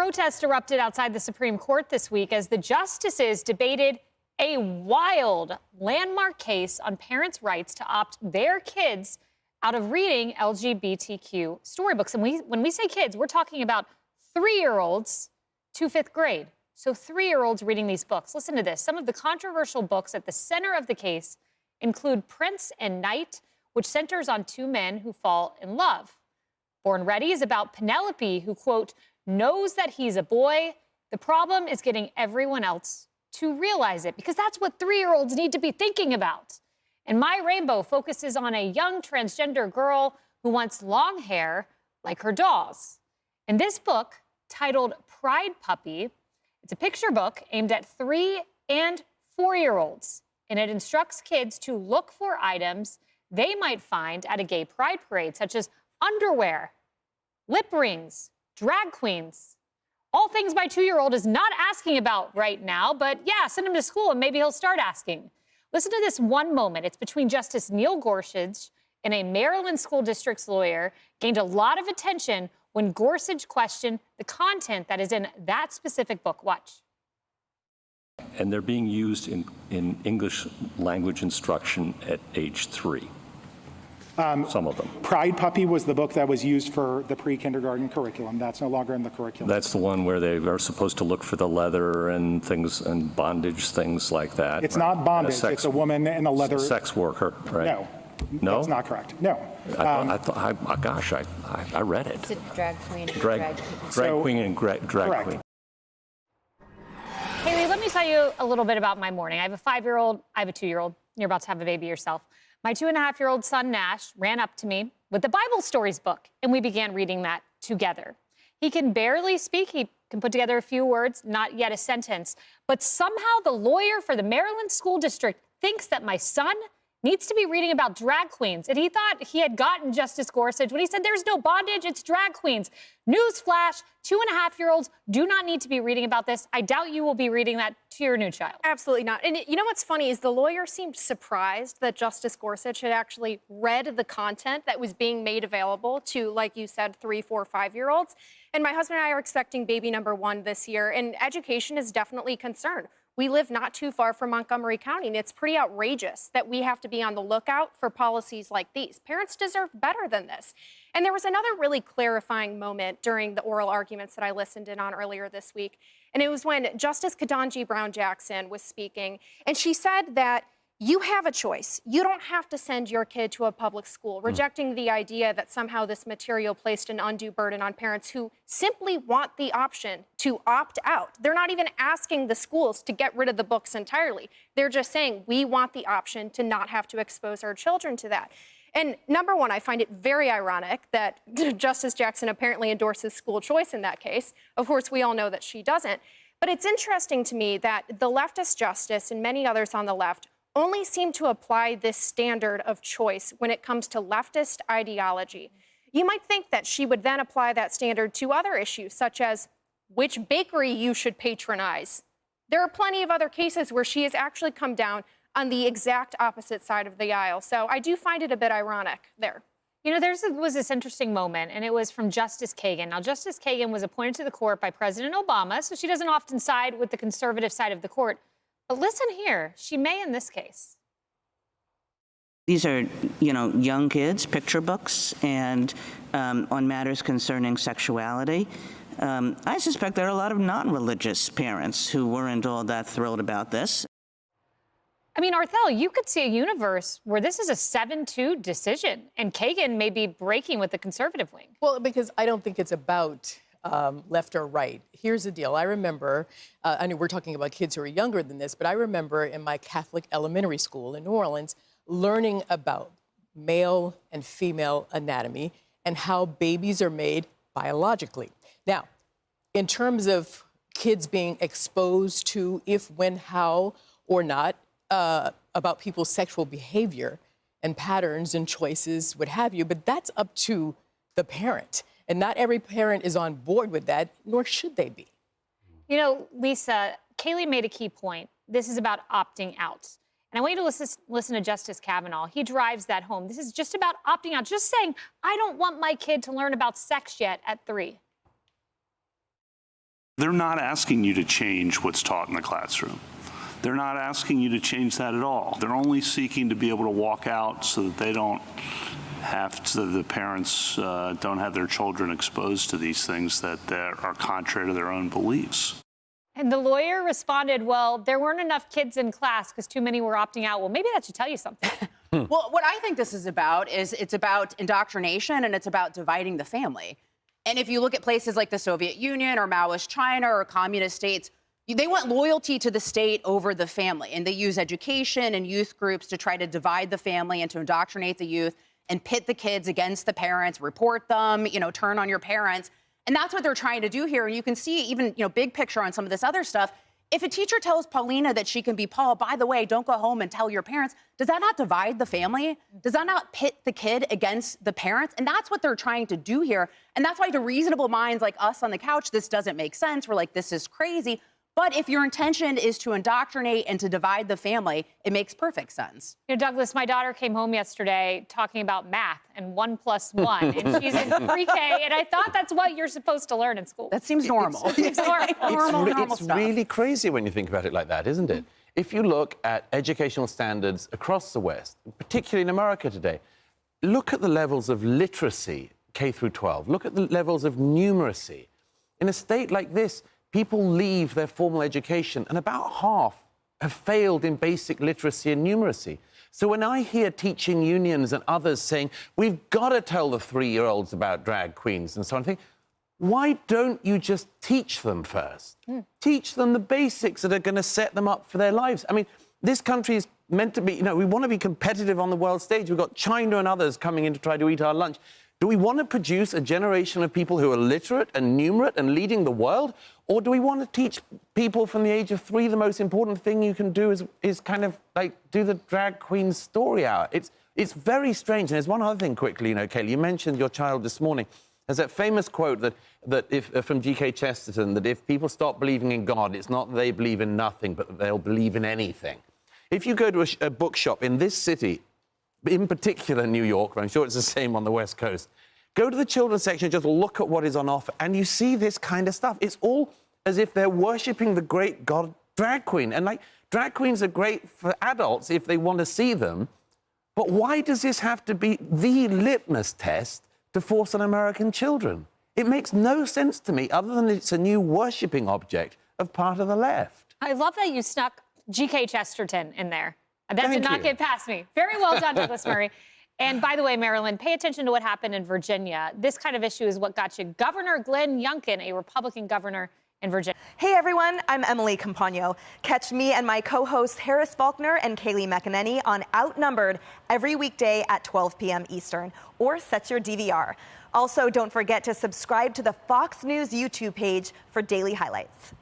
Protests erupted outside the Supreme Court this week as the justices debated a wild landmark case on parents' rights to opt their kids out of reading LGBTQ storybooks. And when we say kids, we're talking about 3-year-olds to 5th grade. So 3-year-olds reading these books. Listen to this. Some of the controversial books at the center of the case include Prince and Knight, which centers on 2 men who fall in love. Born Ready is about Penelope, who, quote, knows that he's a boy. The problem is getting everyone else to realize it, because that's what 3-year-olds need to be thinking about. And My Rainbow focuses on a young transgender girl who wants long hair like her dolls. In this book, titled Pride Puppy, it's a picture book aimed at 3- and 4-year-olds, and it instructs kids to look for items they might find at a gay pride parade, such as underwear, lip rings, drag queens. All things my 2-year-old is not asking about right now, but yeah, send him to school and maybe he'll start asking. Listen to this one moment. It's between Justice Neil Gorsuch and a Maryland school district's lawyer. Gained a lot of attention when Gorsuch questioned the content that is in that specific book. Watch. And they're being used in English language instruction at age 3. Some of them. Pride Puppy was the book that was used for the pre-kindergarten curriculum. That's no longer in the curriculum. That's the one where they are supposed to look for the leather and things and bondage, things like that. It's not bondage. It's a woman in a leather. Sex worker, right? No. No? That's not correct. No. I read it. It's a drag queen and drag queen and drag queen. Haley, let me tell you a little bit about my morning. I have a 5-year-old. I have a 2-year-old. You're about to have a baby yourself. My 2.5-year-old son, Nash, ran up to me with the Bible Stories book, and we began reading that together. He can barely speak. He can put together a few words, not yet a sentence. But somehow the lawyer for the Maryland School District thinks that my son needs to be reading about drag queens. And he thought he had gotten Justice Gorsuch when he said there's no bondage, it's drag queens. Newsflash, 2.5-year-olds do not need to be reading about this. I doubt you will be reading that to your new child. Absolutely not. And you know what's funny is the lawyer seemed surprised that Justice Gorsuch had actually read the content that was being made available to, like you said, 3-, 4-, 5-year-olds. And my husband and I are expecting baby number 1 this year, and education is definitely a concern. We live not too far from Montgomery County, and it's pretty outrageous that we have to be on the lookout for policies like these. Parents deserve better than this. And there was another really clarifying moment during the oral arguments that I listened in on earlier this week, and it was when Justice Ketanji Brown Jackson was speaking, and she said that you have a choice. You don't have to send your kid to a public school, rejecting the idea that somehow this material placed an undue burden on parents who simply want the option to opt out. They're not even asking the schools to get rid of the books entirely. They're just saying, we want the option to not have to expose our children to that. And number one, I find it very ironic that Justice Jackson apparently endorses school choice in that case. Of course, we all know that she doesn't. But it's interesting to me that the leftist justice and many others on the left only seem to apply this standard of choice when it comes to leftist ideology. You might think that she would then apply that standard to other issues, such as which bakery you should patronize. There are plenty of other cases where she has actually come down on the exact opposite side of the aisle. So I do find it a bit ironic there. You know, there was this interesting moment, and it was from Justice Kagan. Now, Justice Kagan was appointed to the court by President Obama, so she doesn't often side with the conservative side of the court. But listen here, she may in this case. These are, young kids, picture books, and on matters concerning sexuality. I suspect there are a lot of non-religious parents who weren't all that thrilled about this. I mean, Arthel, you could see a universe where this is a 7-2 decision, and Kagan may be breaking with the conservative wing. Well, because I don't think it's about left or right. Here's the deal. I remember, I know we're talking about kids who are younger than this, but I remember in my Catholic elementary school in New Orleans learning about male and female anatomy and how babies are made biologically. Now, in terms of kids being exposed to if, when, how, or not, about people's sexual behavior and patterns and choices, what have you, but that's up to the parent. And not every parent is on board with that, nor should they be. You know, Lisa, Kaylee made a key point. This is about opting out. And I want you to listen to Justice Kavanaugh. He drives that home. This is just about opting out, just saying, I don't want my kid to learn about sex yet at 3. They're not asking you to change what's taught in the classroom. They're not asking you to change that at all. They're only seeking to be able to walk out so that they don't have to, the parents don't have their children exposed to these things that are contrary to their own beliefs. And the lawyer responded, well, there weren't enough kids in class because too many were opting out. Well, maybe that should tell you something. Well, what I think this is about is it's about indoctrination and it's about dividing the family. And if you look at places like the Soviet Union or Maoist China or communist states, they want loyalty to the state over the family. And they use education and youth groups to try to divide the family and to indoctrinate the youth and pit the kids against the parents, report them, turn on your parents. And that's what they're trying to do here. And you can see even, big picture on some of this other stuff. If a teacher tells Paulina that she can be Paul, by the way, don't go home and tell your parents, does that not divide the family? Does that not pit the kid against the parents? And that's what they're trying to do here. And that's why to reasonable minds like us on the couch, this doesn't make sense. We're like, this is crazy. But if your intention is to indoctrinate and to divide the family, it makes perfect sense. Douglas, my daughter came home yesterday talking about math and 1 + 1, and she's in pre-K, and I thought that's what you're supposed to learn in school. That seems normal. It's normal It's stuff. really crazy when you think about it like that, isn't it? If you look at educational standards across the West, particularly in America today, look at the levels of literacy, K through 12. Look at the levels of numeracy. In a state like this, people leave their formal education, and about half have failed in basic literacy and numeracy. So when I hear teaching unions and others saying, we've got to tell the 3-year-olds about drag queens and so on, I think, why don't you just teach them first? Teach them the basics that are going to set them up for their lives. I mean, this country is meant to be, we want to be competitive on the world stage. We've got China and others coming in to try to eat our lunch. Do we want to produce a generation of people who are literate and numerate and leading the world? Or do we want to teach people from the age of 3 the most important thing you can do is kind of like do the drag queen story hour? It's very strange. And there's one other thing quickly, Kaylee, you mentioned your child this morning. There's that famous quote that if from G.K. Chesterton, that if people stop believing in God, it's not that they believe in nothing, but that they'll believe in anything. If you go to a bookshop in this city, in particular New York, but I'm sure it's the same on the West Coast, go to the children's section, just look at what is on offer, and you see this kind of stuff. It's all as if they're worshipping the great god drag queen. And drag queens are great for adults if they want to see them, but why does this have to be the litmus test to force on American children? It makes no sense to me, other than it's a new worshipping object of part of the left. I love that you snuck G.K. Chesterton in there. That did not get past me. Very well done, Douglas Murray. And by the way, Marilyn, pay attention to what happened in Virginia. This kind of issue is what got you Governor Glenn Youngkin, a Republican governor in Virginia. Hey, everyone. I'm Emily Campagno. Catch me and my co-hosts Harris Faulkner and Kaylee McEnany on Outnumbered every weekday at 12 p.m. Eastern, or set your DVR. Also, don't forget to subscribe to the Fox News YouTube page for daily highlights.